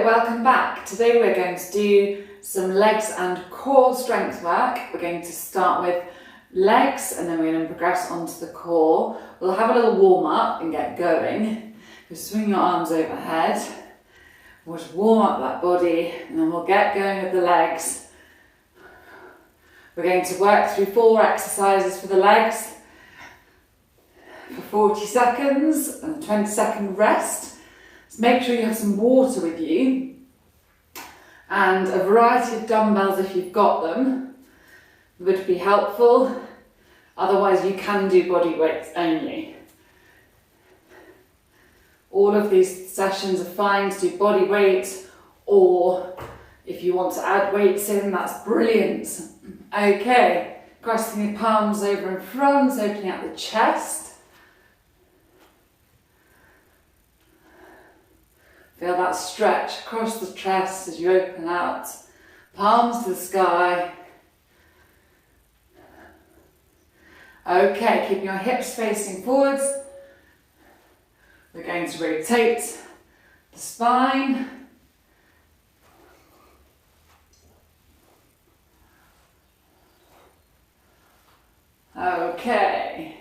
Hello, welcome back. Today we're going to do some legs and core strength work. We're going to start with legs and then we're going to progress onto the core. We'll have a little warm up and get going. Just swing your arms overhead. We'll just warm up that body and then we'll get going with the legs. We're going to work through 4 exercises for the legs for 40 seconds and a 20-second rest. So make sure you have some water with you and a variety of dumbbells if you've got them would be helpful. Otherwise you can do body weights only. All of these sessions are fine to do body weight, or if you want to add weights in, that's brilliant. Okay, crossing the palms over in front, opening out the chest. Feel that stretch across the chest as you open out, palms to the sky. Okay, keeping your hips facing forwards. We're going to rotate the spine. Okay.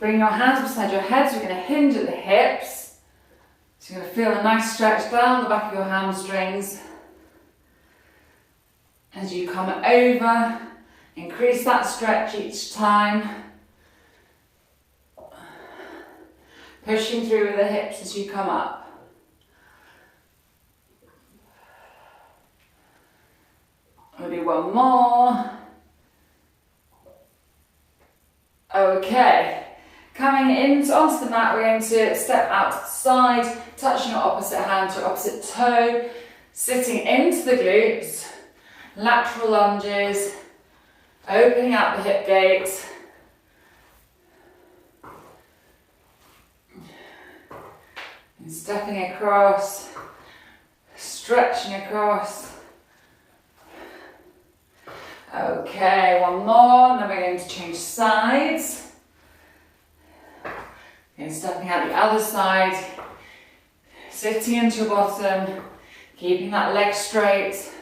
Bring your hands beside your head, so we're going to hinge at the hips. So you're going to feel a nice stretch down the back of your hamstrings. As you come over, increase that stretch each time. Pushing through with the hips as you come up. We'll do one more. Okay. Coming onto the mat, we're going to step out to the side, touching your opposite hand to your opposite toe, sitting into the glutes, lateral lunges, opening out the hip gate. And stepping across, stretching across. Okay, one more, and then we're going to change sides. And stepping out the other side, sitting into your bottom, keeping that leg straight.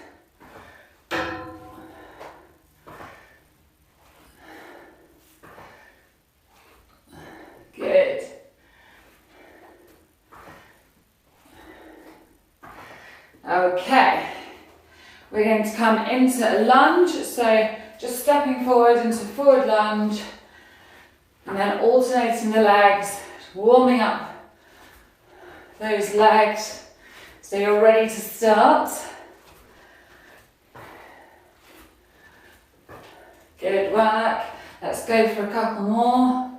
Good. Okay, we're going to come into a lunge, so just stepping forward into a forward lunge and then alternating the legs, warming up those legs so you're ready to start. Good work. Let's go for a couple more.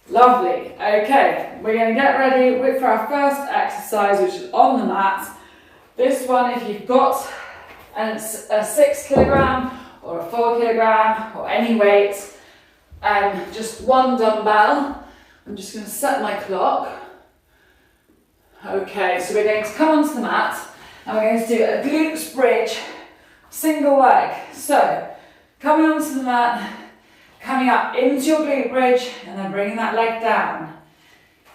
Lovely. Okay, we're going to get ready for our first exercise, which is on the mat. This one, if you've got a 6 kilogram or a 4 kilogram or any weight, just one dumbbell. I'm just going to set my clock. Okay, so we're going to come onto the mat and we're going to do a glutes bridge, single leg. So, coming onto the mat, coming up into your glute bridge and then bringing that leg down.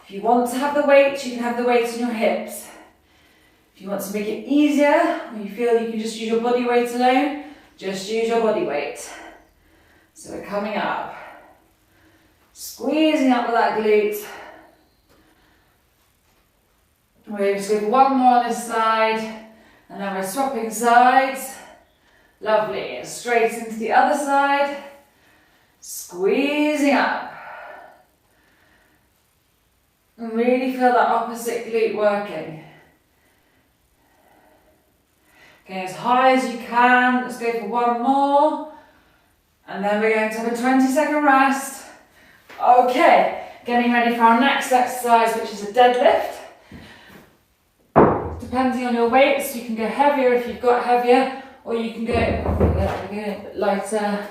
If you want to have the weight, you can have the weight on your hips. If you want to make it easier, or you feel you can just use your body weight alone, just use your body weight. So we're coming up, squeezing up with that glute. We're just going to go one more on this side, and then we're swapping sides. Lovely, straight into the other side. Squeezing up. And really feel that opposite glute working. Okay, as high as you can. Let's go for one more. And then we're going to have a 20-second rest. Okay, getting ready for our next exercise, which is a deadlift. Depending on your weights, you can go heavier if you've got heavier, or you can go a bit lighter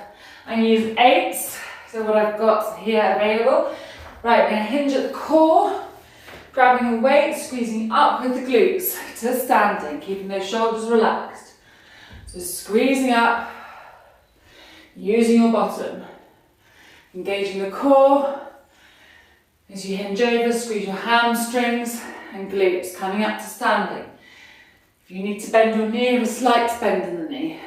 and use 8s. So what I've got here available. Right, we're going to hinge at the core, grabbing a weight, squeezing up with the glutes to standing, keeping those shoulders relaxed. So squeezing up, using your bottom, engaging the core, As you hinge over, squeeze your hamstrings and glutes, coming up to standing. If you need to bend your knee, a slight bend in the knee.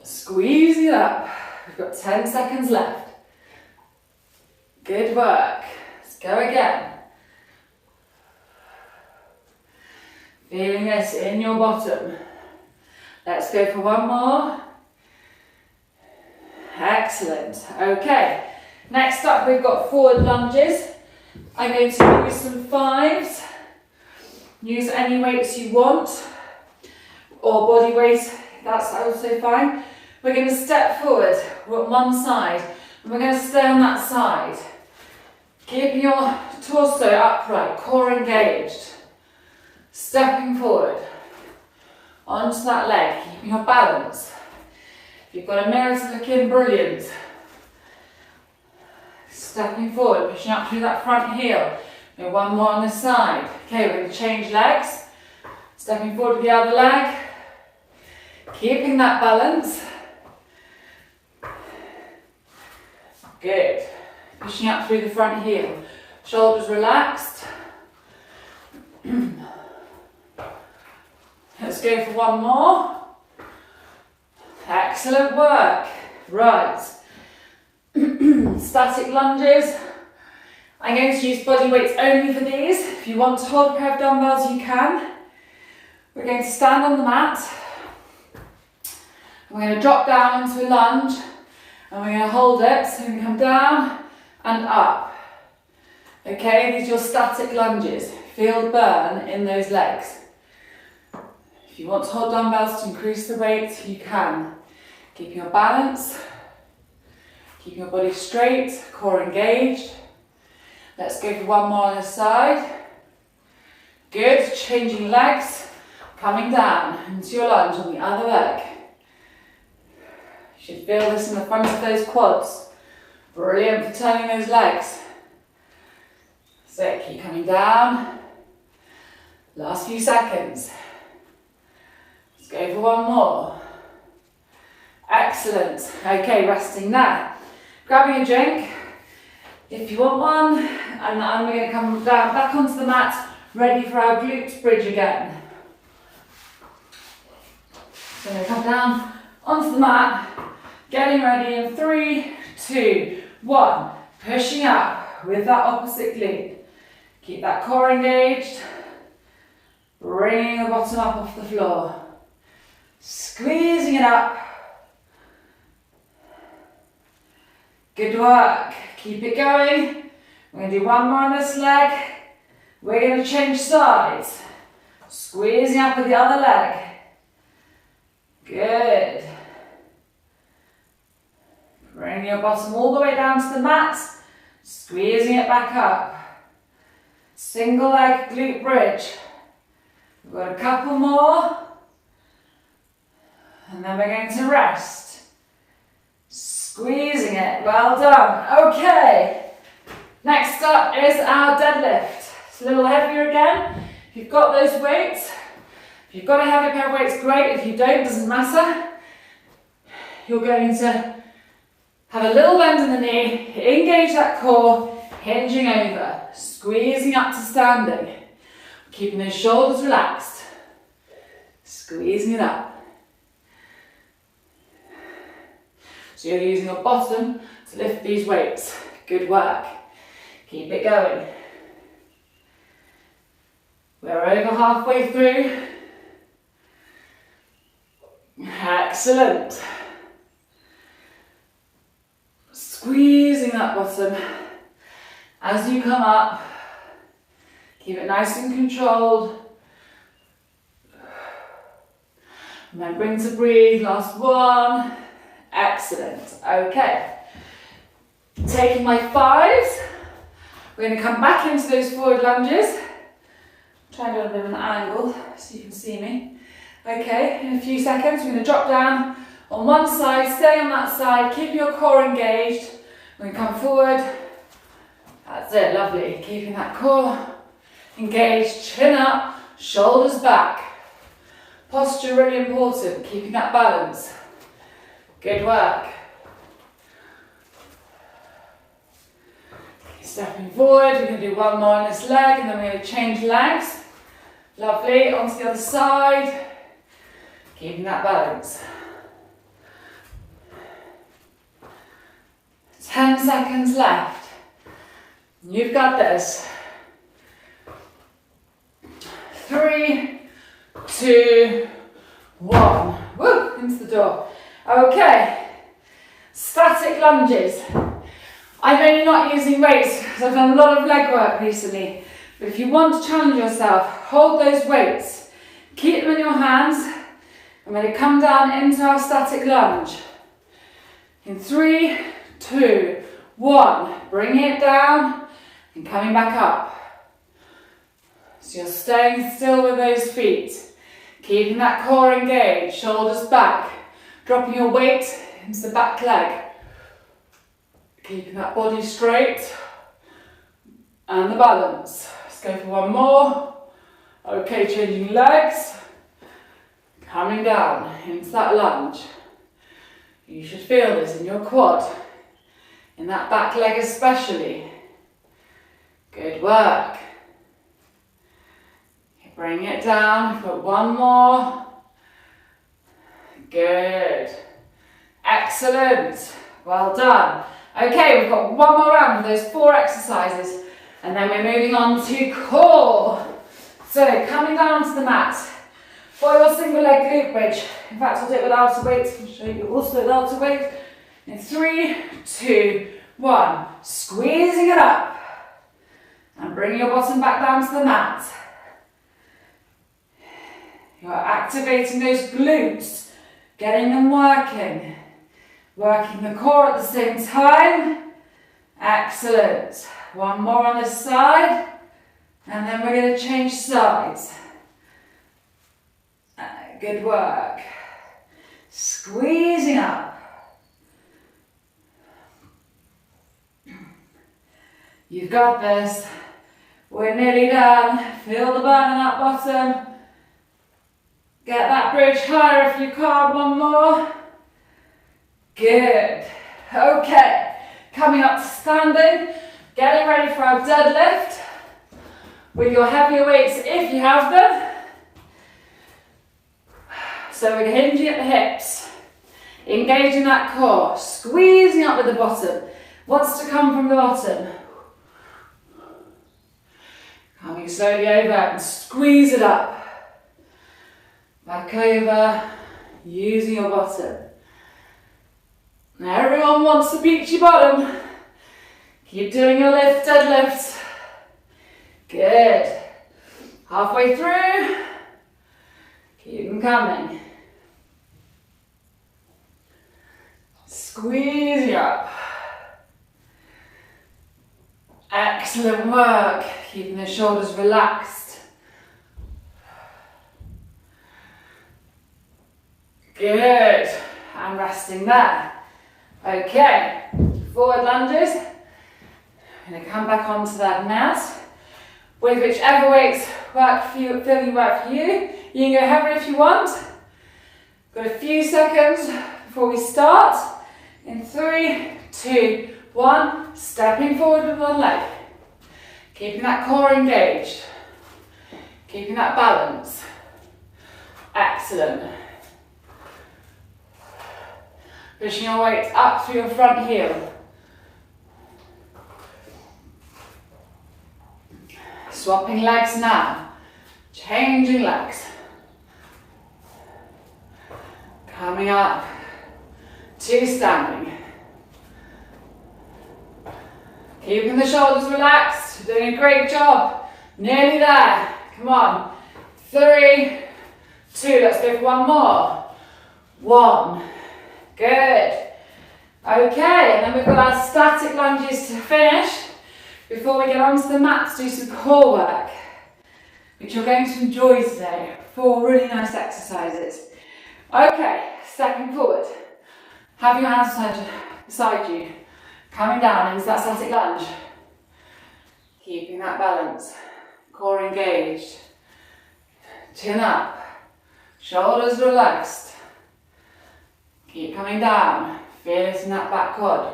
Squeeze it up. We've got 10 seconds left. Good work. Let's go again. Feeling this in your bottom. Let's go for one more. Excellent. Okay. Next up, we've got forward lunges. I'm going to use some fives. Use any weights you want, or body weight, that's also fine. We're going to step forward, we're on one side, and we're going to stay on that side. Keeping your torso upright, core engaged. Stepping forward, onto that leg, keeping your balance. If you've got a mirror to look in, brilliant. Stepping forward, pushing up through that front heel. And one more on this side. Okay, we're going to change legs. Stepping forward with the other leg. Keeping that balance. Good. Pushing up through the front heel. Shoulders relaxed. Let's go for one more. Excellent work. Right. Static lunges. I'm going to use body weights only for these. If you want to hold a pair of dumbbells, you can. We're going to stand on the mat. We're going to drop down into a lunge. And we're going to hold it. So we're going to come down and up. Okay, these are your static lunges. Feel the burn in those legs. If you want to hold dumbbells to increase the weight, you can. Keeping your balance. Keeping your body straight, core engaged. Let's go for one more on this side. Good, changing legs, coming down into your lunge on the other leg. You should feel this in the front of those quads. Brilliant for turning those legs. So keep coming down. Last few seconds. Let's go for one more. Excellent. Okay, resting there. Grabbing a drink. If you want one, and we're going to come down back onto the mat, ready for our glutes bridge again. So we're going to come down onto the mat, getting ready in 3, 2, 1. Pushing up with that opposite glute. Keep that core engaged. Bringing the bottom up off the floor. Squeezing it up. Good work. Keep it going. We're going to do one more on this leg. We're going to change sides. Squeezing up with the other leg. Good. Bring your bottom all the way down to the mat. Squeezing it back up. Single leg glute bridge. We've got a couple more. And then we're going to rest. Squeezing it, well done. Okay, next up is our deadlift. It's a little heavier again. If you've got those weights, if you've got a heavy pair of weights, great. If you don't, doesn't matter. You're going to have a little bend in the knee, engage that core, hinging over, squeezing up to standing, keeping those shoulders relaxed, squeezing it up. So you're using your bottom to lift these weights. Good work. Keep it going. We're over halfway through. Excellent. Squeezing that bottom. As you come up, keep it nice and controlled. Remembering to breathe. Last one. Excellent. Okay. Taking my fives. We're going to come back into those forward lunges. Try and do a bit of an angle so you can see me. Okay, in a few seconds we're going to drop down on one side, stay on that side, keep your core engaged. We're going to come forward. That's it, lovely. Keeping that core engaged, chin up, shoulders back. Posture really important, keeping that balance. Good work. Stepping forward, we're going to do one more on this leg and then we're going to change legs. Lovely, onto the other side. Keeping that balance. 10 seconds left. You've got this. 3, 2, 1. Woo, into the door. Okay, static lunges. I'm only not using weights because I've done a lot of leg work recently. But if you want to challenge yourself, hold those weights. Keep them in your hands. I'm going to come down into our static lunge. In 3, 2, 1. Bringing it down and coming back up. So you're staying still with those feet. Keeping that core engaged, shoulders back. Dropping your weight into the back leg. Keeping that body straight. And the balance. Let's go for one more. Okay, changing legs. Coming down into that lunge. You should feel this in your quad. In that back leg especially. Good work. Bring it down for one more. Good. Excellent. Well done. Okay, we've got one more round of those 4 exercises and then we're moving on to core. So coming down to the mat for your single leg glute bridge. In fact, I'll do it without a weight. I'll show you also without a weight. In 3, 2, 1. Squeezing it up. And bring your bottom back down to the mat. You're activating those glutes, getting them working. Working the core at the same time. Excellent. One more on this side. And then we're going to change sides. Good work. Squeezing up. You've got this. We're nearly done. Feel the burn in that bottom. Get that bridge higher if you can. One more. Good. Okay. Coming up to standing. Getting ready for our deadlift. With your heavier weights if you have them. So we're hinging at the hips. Engaging that core. Squeezing up with the bottom. Wants to come from the bottom. Coming slowly over and squeeze it up. Back over, using your bottom. Now everyone wants the beachy bottom. Keep doing your lift, deadlifts. Good. Halfway through. Keep them coming. Squeeze you up. Excellent work. Keeping the shoulders relaxed. Good. And resting there. Okay. Forward lunges. I'm going to come back onto that mat with whichever weights work for you, feel work for you. You can go heavier if you want. Got a few seconds before we start. In 3, 2, 1. Stepping forward with one leg. Keeping that core engaged. Keeping that balance. Excellent. Pushing your weight up through your front heel. Swapping legs now. Changing legs. Coming up to standing. Keeping the shoulders relaxed. You're doing a great job. Nearly there. Come on. 3, 2. Let's go for one more. 1. Good. Okay, and then we've got our static lunges to finish before we get onto the mat to do some core work, which you're going to enjoy today. 4 really nice exercises. Okay, stepping forward. Have your hands beside you. Coming down into that static lunge. Keeping that balance. Core engaged. Chin up. Shoulders relaxed. Keep coming down. Feel it in that back quad.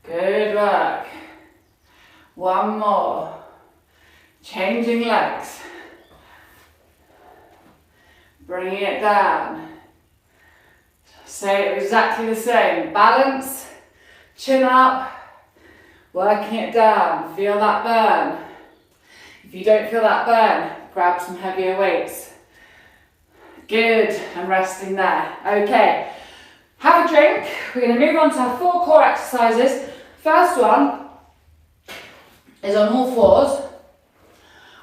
Good work. One more. Changing legs. Bringing it down. Stay exactly the same. Balance, chin up, working it down. Feel that burn. If you don't feel that burn, grab some heavier weights. Good, and resting there. Okay, have a drink. We're going to move on to our 4 core exercises. First one is on all fours,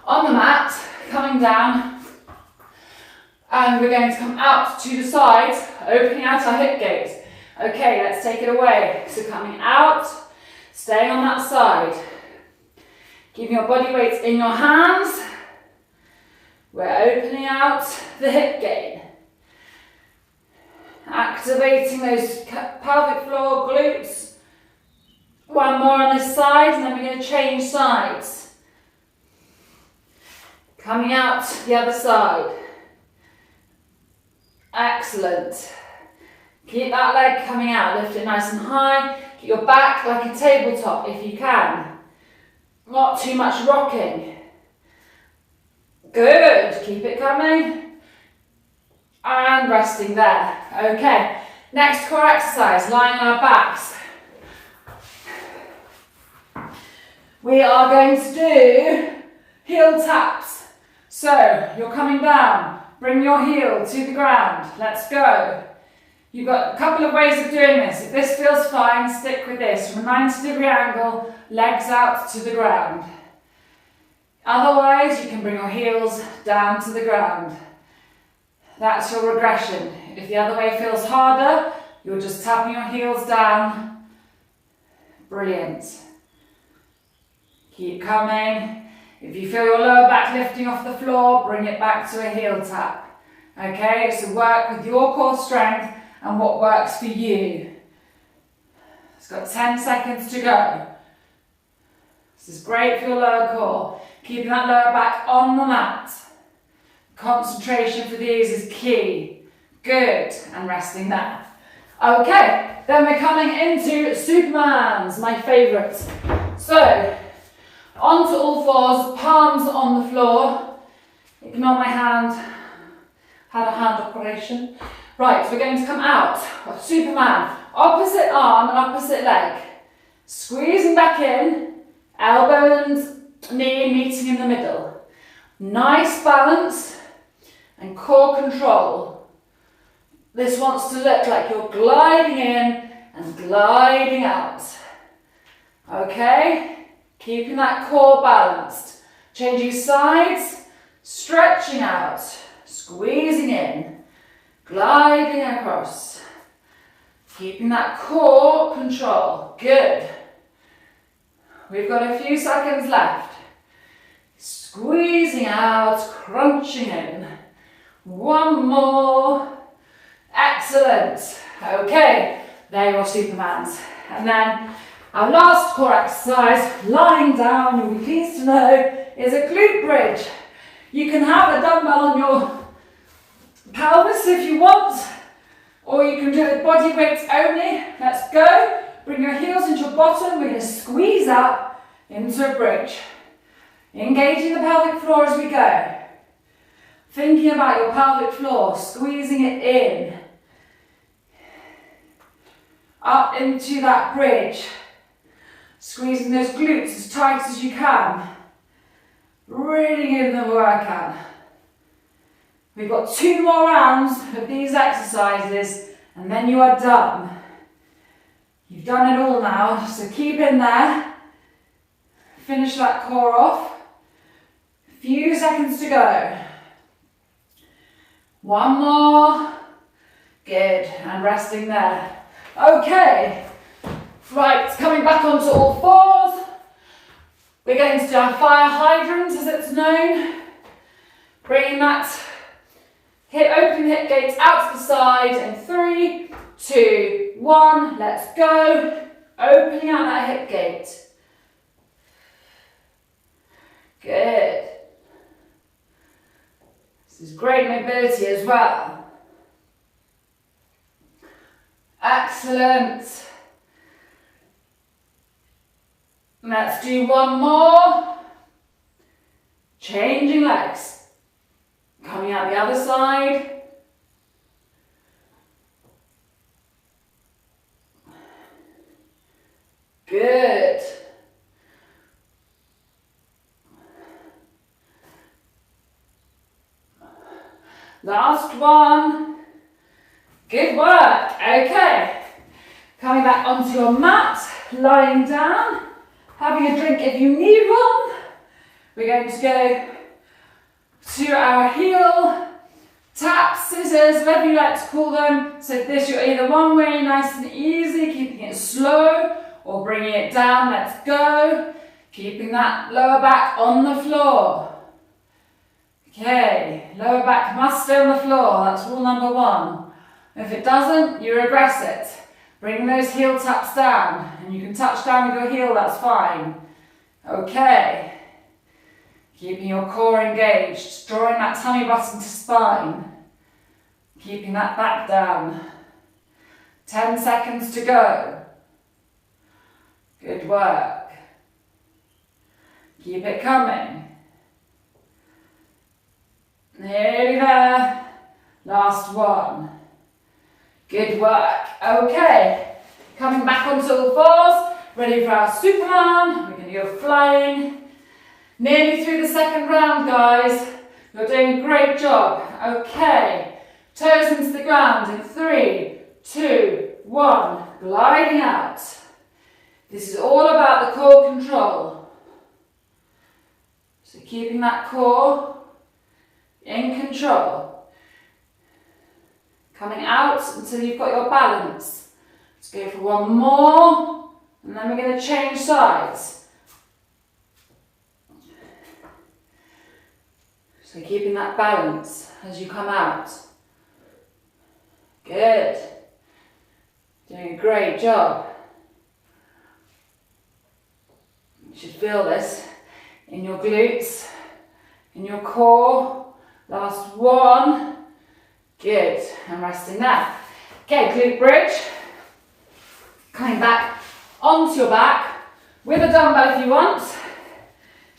on the mat, coming down, and we're going to come out to the sides, opening out our hip gates. Okay, let's take it away. So coming out, staying on that side. Keeping your body weight in your hands. We're opening out the hip gate. Activating those pelvic floor, glutes. One more on this side, and then we're going to change sides. Coming out the other side. Excellent. Keep that leg coming out, lift it nice and high. Get your back like a tabletop if you can. Not too much rocking. Good, keep it coming. And resting there. Okay, next core exercise, lying on our backs. We are going to do heel taps. So, you're coming down, bring your heel to the ground. Let's go. You've got a couple of ways of doing this. If this feels fine, stick with this. From a 90-degree angle, legs out to the ground. Otherwise, you can bring your heels down to the ground. That's your regression. If the other way feels harder, you're just tapping your heels down. Brilliant. Keep coming. If you feel your lower back lifting off the floor, bring it back to a heel tap. Okay, so work with your core strength and what works for you. It's got 10 seconds to go. This is great for your lower core. Keeping that lower back on the mat. Concentration for these is key. Good, and resting there. Okay, then we're coming into Supermans, my favourite. So, onto all fours, palms on the floor. Ignore my hand. Had a hand operation. Right, we're going to come out of Superman. Opposite arm and opposite leg. Squeezing back in, elbow and knee meeting in the middle. Nice balance and core control. This wants to look like you're gliding in and gliding out. Okay? Keeping that core balanced. Changing sides, stretching out, squeezing in, gliding across. Keeping that core control. Good. We've got a few seconds left. Squeezing out, crunching in. One more. Excellent. Okay, there are your Supermans. And then our last core exercise, lying down, you'll be pleased to know, is a glute bridge. You can have a dumbbell on your pelvis if you want, or you can do it with body weight only. Let's go. Bring your heels into your bottom. We're going to squeeze up into a bridge. Engaging the pelvic floor as we go. Thinking about your pelvic floor, squeezing it in. Up into that bridge. Squeezing those glutes as tight as you can. Really giving them a workout. We've got 2 more rounds of these exercises and then you are done. You've done it all now, so keep in there. Finish that core off. A few seconds to go. One more. Good, and resting there. Okay, right, coming back onto all fours. We're going to do our fire hydrant as it's known. Bringing that open hip gates out to the side in 3, 2, 1, let's go. Opening out that hip gate. Good. This is great mobility as well. Excellent. Let's do one more. Changing legs. Coming out the other side. Good. Last one. Good work. Okay. Coming back onto your mat, lying down, having a drink if you need one. We're going to go to our heel taps, scissors, whatever you like to call them. So this, you're either one way, nice and easy, keeping it slow, or bringing it down. Let's go. Keeping that lower back on the floor. Okay, lower back must stay on the floor. That's rule number one. If it doesn't, you regress it. Bring those heel taps down, and you can touch down with your heel, that's fine. Okay. Keeping your core engaged, drawing that tummy button to spine. Keeping that back down. 10 seconds to go. Good work. Keep it coming. Nearly there. Last one. Good work. Okay. Coming back onto all fours. Ready for our Superman. We're going to go flying. Nearly through the second round, guys. You're doing a great job. Okay. Toes into the ground in 3, 2, 1. Gliding out. This is all about the core control. So keeping that core in control. Coming out until you've got your balance. Let's go for one more, and then we're going to change sides. So keeping that balance as you come out. Good. Doing a great job. You should feel this in your glutes, in your core. Last one. Good. And resting there. Okay, glute bridge. Coming back onto your back with a dumbbell if you want.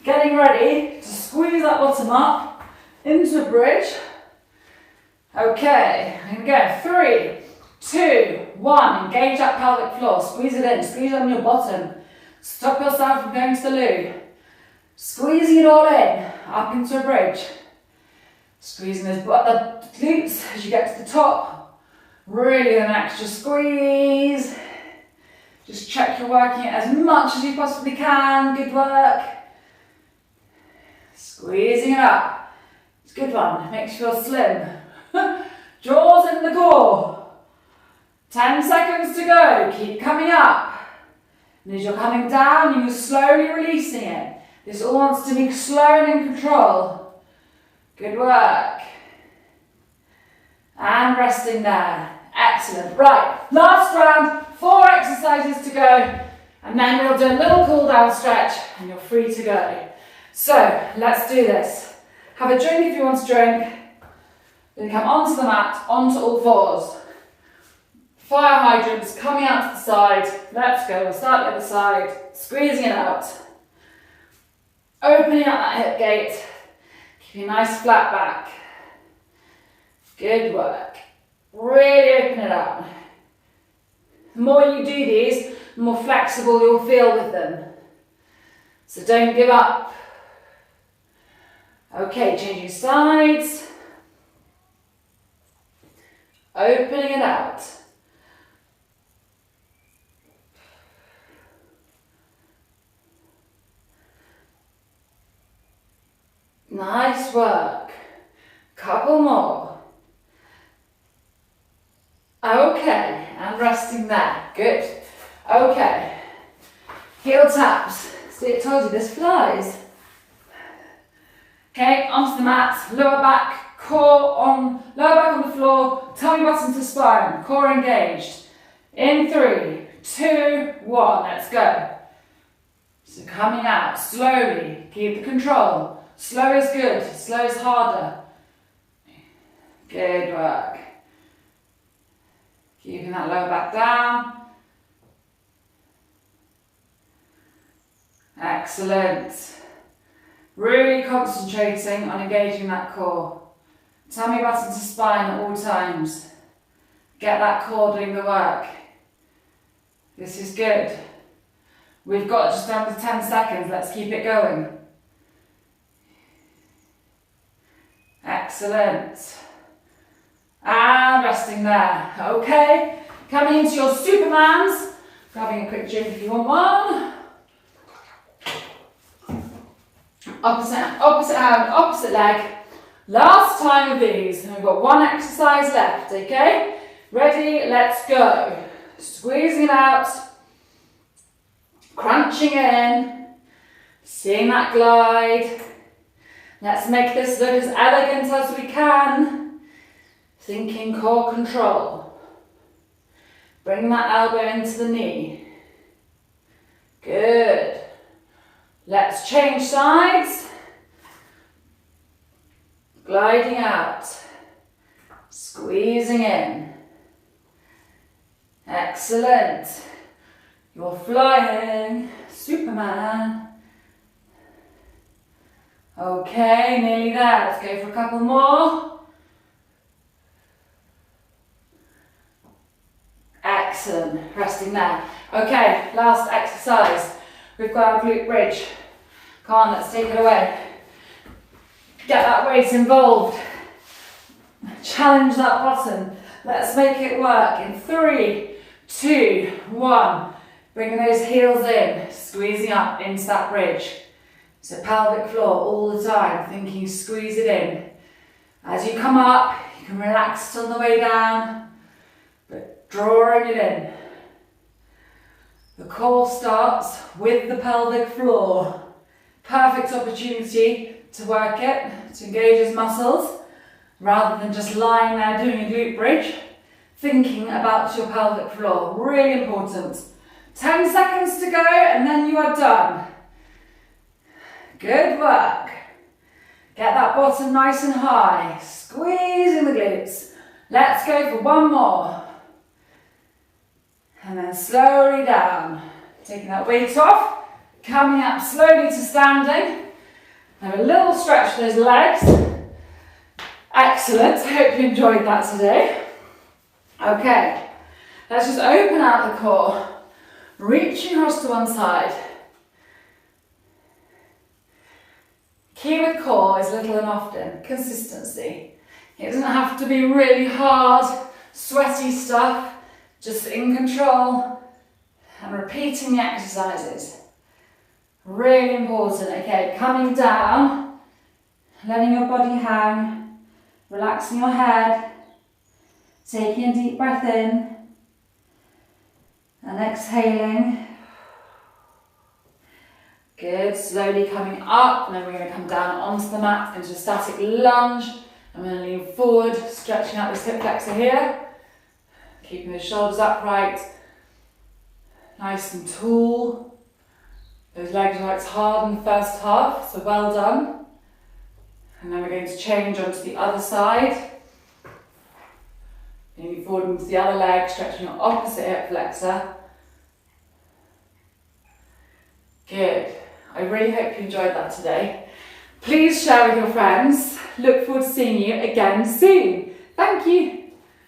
Getting ready to squeeze that bottom up into a bridge. Okay, and go 3, 2, 1. Engage that pelvic floor. Squeeze it in. Squeeze it on your bottom. Stop yourself from going to the loo. Squeezing it all in. Up into a bridge. Squeezing the glutes as you get to the top. Really an extra squeeze. Just check you're working it as much as you possibly can. Good work. Squeezing it up. It's a good one. Makes you feel slim. Jaws in the core. 10 seconds to go. Keep coming up. And as you're coming down, you're slowly releasing it. This all wants to be slow and in control. Good work. And resting there. Excellent. Right, last round. 4 exercises to go. And then we'll do a little cool down stretch and you're free to go. So, let's do this. Have a drink if you want to drink. Then come onto the mat, onto all fours. Fire hydrants coming out to the side. Let's go. We'll start the other side. Squeezing it out. Opening up that hip gate. Keeping a nice flat back. Good work. Really open it up. The more you do these, the more flexible you'll feel with them. So don't give up. Okay, changing sides. Opening it out. Nice work. Couple more. Okay, and resting there. Good. Okay. Heel taps. See, I told you this flies. Okay, onto the mat, lower back, core on, lower back on the floor, tummy button to spine, core engaged. In 3, 2, 1, let's go. So coming out slowly, keep the control. Slow is good, slow is harder. Good work. Keeping that lower back down. Excellent. Really concentrating on engaging that core. Tummy button to spine at all times. Get that core doing the work. This is good. We've got just under 10 seconds. Let's keep it going. Excellent. And resting there. Okay. Coming into your Supermans. Grabbing a quick drink if you want one. Opposite hand, opposite leg. Last time of these. And we've got one exercise left, okay? Ready? Let's go. Squeezing it out. Crunching in. Seeing that glide. Let's make this look as elegant as we can. Thinking core control. Bring that elbow into the knee. Good. Let's change sides. Gliding out. Squeezing in. Excellent. You're flying. Superman. Okay, nearly there. Let's go for a couple more. Excellent. Resting there. Okay, last exercise. We've got our glute bridge. Come on, let's take it away. Get that weight involved. Challenge that bottom. Let's make it work in 3, 2, 1. Bringing those heels in, squeezing up into that bridge. So pelvic floor all the time, thinking squeeze it in. As you come up, you can relax it on the way down, but drawing it in. The core starts with the pelvic floor. Perfect opportunity to work it, to engage his muscles, rather than just lying there doing a glute bridge. Thinking about your pelvic floor, really important. 10 seconds to go and then you are done. Good work. Get that bottom nice and high, squeezing the glutes. Let's go for one more. And then slowly down. Taking that weight off, coming up slowly to standing. Have a little stretch for those legs. Excellent, I hope you enjoyed that today. Okay, let's just open out the core, reaching across to one side. Key with core is little and often, consistency. It doesn't have to be really hard, sweaty stuff, just in control and repeating the exercises. Really important. Okay, coming down, letting your body hang, relaxing your head, taking a deep breath in and exhaling. Good, slowly coming up, and then we're going to come down onto the mat into a static lunge. I'm going to lean forward, stretching out this hip flexor here, keeping the shoulders upright, nice and tall. Those legs worked hard in the first half, so well done. And then we're going to change onto the other side. Leaning forward into the other leg, stretching your opposite hip flexor. Good. I really hope you enjoyed that today. Please share with your friends. Look forward to seeing you again soon. Thank you.